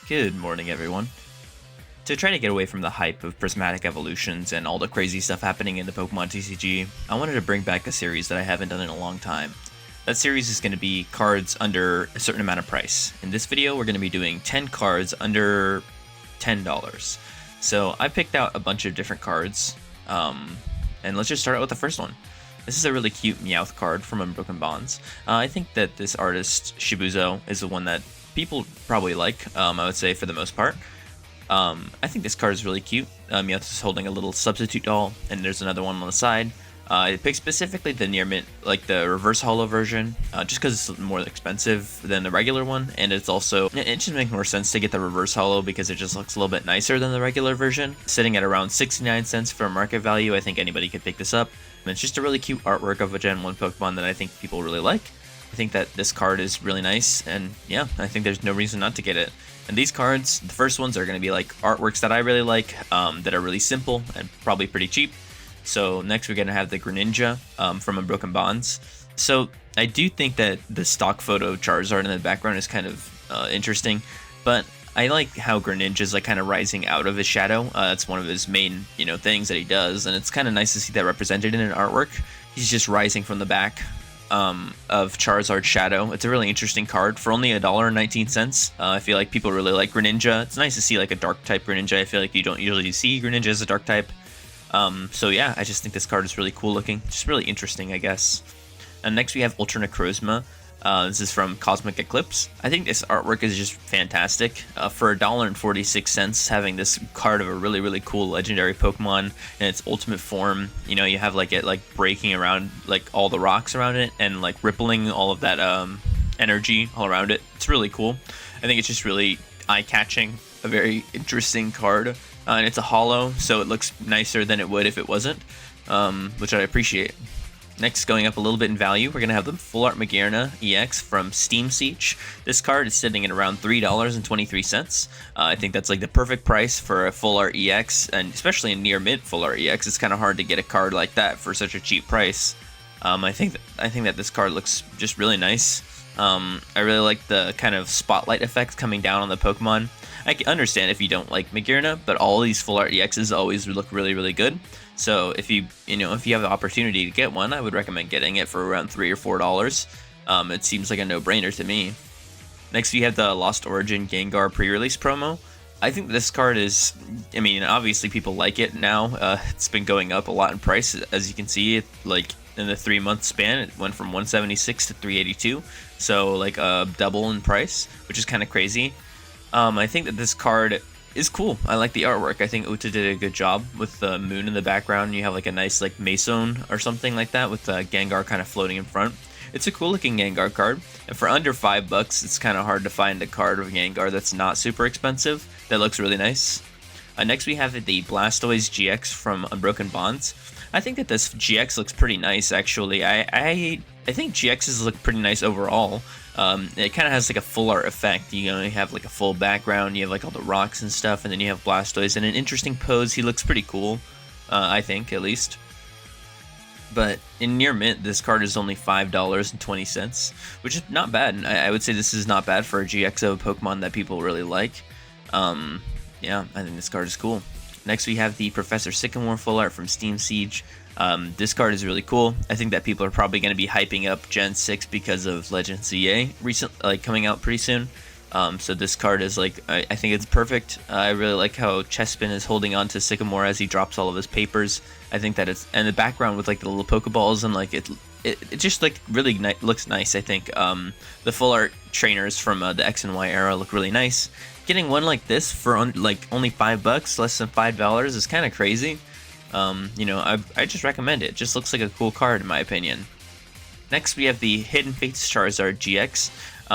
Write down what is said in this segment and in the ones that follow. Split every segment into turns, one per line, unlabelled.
Good morning, everyone. To try to get away from the hype of prismatic evolutions and all the crazy stuff happening in the Pokemon TCG, I wanted to bring back a series that I haven't done in a long time. That series is going to be cards under a certain amount of price. In this video, we're going to be doing 10 cards under $10. So I picked out a bunch of different cards, and let's just start out with the first one. This is a really cute Meowth card from Unbroken Bonds. I think that this artist, Shibuzo, is the one that people probably like, I would say, for the most part. I think this card is really cute. Meowth is holding a little substitute doll, and there's another one on the side. I picked specifically the near mint, like the reverse holo version, just because it's more expensive than the regular one, and it just makes more sense to get the reverse holo because it just looks a little bit nicer than the regular version. Sitting at around 69 cents for market value, I think anybody could pick this up. And it's just a really cute artwork of a Gen 1 Pokemon that I think people really like. I think that this card is really nice, and yeah, I think there's no reason not to get it. And these cards, the first ones are going to be like artworks that I really like, that are really simple and probably pretty cheap. So next we're going to have the Greninja from Unbroken Bonds. So I do think that the stock photo Charizard in the background is kind of interesting, but I like how Greninja is like kind of rising out of his shadow. That's one of his main, things that he does, and it's kind of nice to see that represented in an artwork. He's just rising from the back of Charizard's shadow. It's a really interesting card for only $1.19. I feel like people really like Greninja. It's nice to see like a dark type Greninja. I feel like you don't usually see Greninja as a dark type. So yeah, I just think this card is really cool looking, just really interesting, I guess. And next we have Ultra Necrozma. This is from Cosmic Eclipse. I think this artwork is just fantastic. For $1.46, having this card of a really, really cool legendary Pokemon in its ultimate form, you have like it like breaking around like all the rocks around it and like rippling all of that energy all around it. It's really cool. I think it's just really eye-catching, a very interesting card. And it's a holo, so it looks nicer than it would if it wasn't, which I appreciate. Next, going up a little bit in value, we're going to have the Full Art Magearna EX from Steam Siege. This card is sitting at around $3.23. I think that's like the perfect price for a Full Art EX, and especially a near mint Full Art EX. It's kind of hard to get a card like that for such a cheap price. I think that this card looks just really nice. I really like the kind of spotlight effect coming down on the Pokemon. I can understand if you don't like Magearna, but all these Full Art EXs always look really, really good. So if you have the opportunity to get one, I would recommend getting it for around $3 or $4. It seems like a no-brainer to me. Next, we have the Lost Origin Gengar pre-release promo. I think this card is, obviously people like it now. It's been going up a lot in price, as you can see. Like in the 3-month span, it went from 176 to 382, so like a double in price, which is kind of crazy. I think that this card is cool. I like the artwork. I think Uta did a good job with the moon in the background. You have like a nice like Mason or something like that with Gengar kind of floating in front. It's a cool looking Gengar card, and for under $5, it's kind of hard to find a card of Gengar that's not super expensive that looks really nice. Next we have the Blastoise GX from Unbroken Bonds. I think that this GX looks pretty nice, actually. I think GXs look pretty nice overall. It kind of has like a full art effect. You have like a full background, you have like all the rocks and stuff, and then you have Blastoise in an interesting pose. He looks pretty cool, I think, at least. But in near mint, this card is only $5.20, which is not bad. I would say this is not bad for a GX of a Pokemon that people really like. Yeah, I think this card is cool. Next, we have the Professor Sycamore full art from Steam Siege. This card is really cool. I think that people are probably going to be hyping up Gen 6 because of Legend CA coming out pretty soon. So this card is I think it's perfect. I really like how Chespin is holding on to Sycamore as he drops all of his papers. I think that it's, and the background with like the little Pokeballs and like it just like really looks nice. I think the full art trainers from the X and Y era look really nice. Getting one like this for only $5, less than $5, is kind of crazy. I just recommend it. It just looks like a cool card in my opinion. Next, we have the Hidden Fates Charizard GX.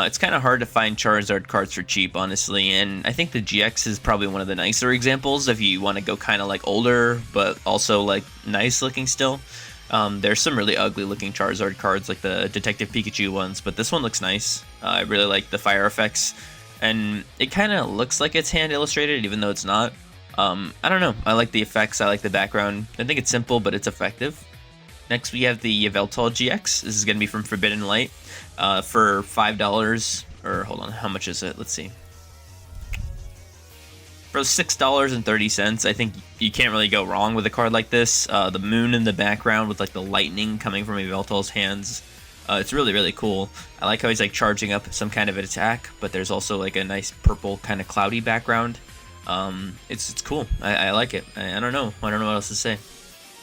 It's kind of hard to find Charizard cards for cheap, honestly, and I think the GX is probably one of the nicer examples if you want to go kind of like older, but also like nice looking still. There's some really ugly looking Charizard cards, like the Detective Pikachu ones, but this one looks nice. I really like the fire effects, and it kind of looks like it's hand illustrated, even though it's not. I don't know. I like the effects. I like the background. I think it's simple, but it's effective. Next, we have the Yveltal GX. This is going to be from Forbidden Light for $5. Or hold on, how much is it? Let's see. For $6.30, I think you can't really go wrong with a card like this. The moon in the background with like the lightning coming from Yveltal's hands. It's really, really cool. I like how he's like charging up some kind of an attack, but there's also like a nice purple kind of cloudy background. It's cool. I like it. I don't know. I don't know what else to say.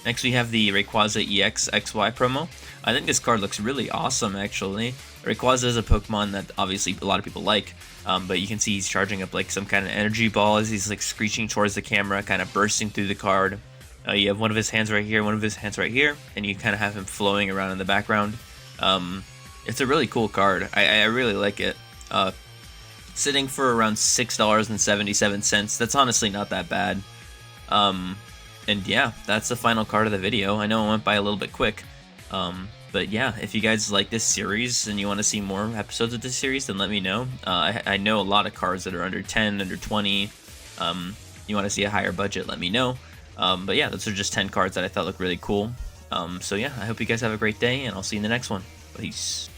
Next we have the Rayquaza EX XY promo. I think this card looks really awesome actually. Rayquaza is a Pokemon that obviously a lot of people like, but you can see he's charging up like some kind of energy ball as he's like screeching towards the camera, kind of bursting through the card. You have one of his hands right here, one of his hands right here, and you kind of have him flowing around in the background. It's a really cool card. I really like it. Sitting for around $6.77. That's honestly not that bad. And yeah, that's the final card of the video. I know it went by a little bit quick. But yeah, if you guys like this series and you want to see more episodes of this series, then let me know. I know a lot of cards that are under 10, under 20. You want to see a higher budget, let me know. But yeah, those are just 10 cards that I thought looked really cool. So yeah, I hope you guys have a great day, and I'll see you in the next one. Peace.